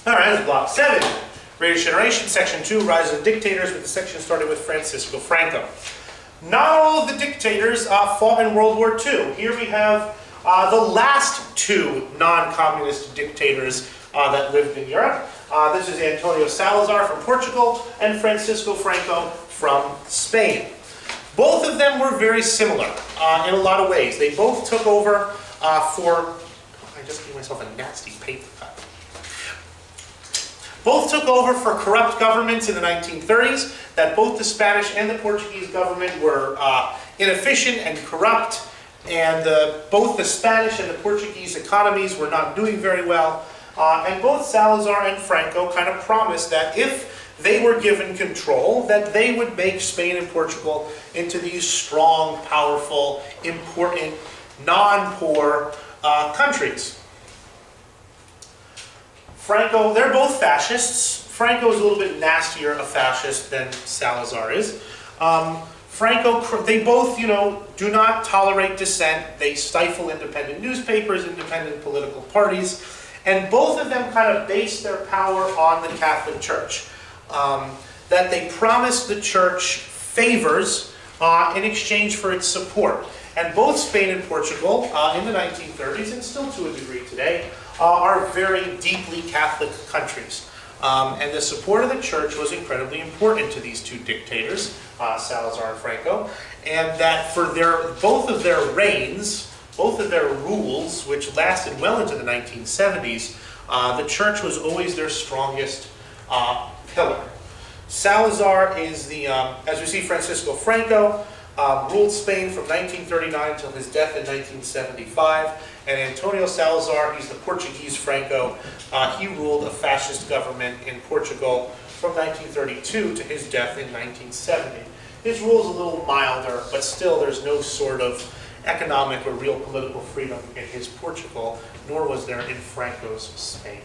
All right, that's block 7. Greatest Generation, section 2, Rise of the Dictators, with the section starting with Francisco Franco. Not all of the dictators fought in World War II. Here we have the last 2 non-communist dictators that lived in Europe. This is Antonio Salazar from Portugal and Francisco Franco from Spain. Both of them were very similar in a lot of ways. They both took over for... I just gave myself a nasty paper cut. Both took over for corrupt governments in the 1930s, that both the Spanish and the Portuguese government were inefficient and corrupt, and both the Spanish and the Portuguese economies were not doing very well. And both Salazar and Franco kind of promised that if they were given control, that they would make Spain and Portugal into these strong, powerful, important, non-poor countries. Franco, they're both fascists. Franco is a little bit nastier a fascist than Salazar is. Franco, they both, do not tolerate dissent. They stifle independent newspapers, independent political parties, and both of them kind of base their power on the Catholic Church. That they promise the Church favors in exchange for its support. And both Spain and Portugal in the 1930s, and still to a degree today, are very deeply Catholic countries. And the support of the Church was incredibly important to these 2 dictators, Salazar and Franco, and that for both of their reigns, both of their rules, which lasted well into the 1970s, the Church was always their strongest pillar. Salazar is as we see, Francisco Franco ruled Spain from 1939 until his death in 1975. And Antonio Salazar, he's the Portuguese Franco. He ruled a fascist government in Portugal from 1932 to his death in 1970. His rule is a little milder, but still there's no sort of economic or real political freedom in his Portugal, nor was there in Franco's Spain.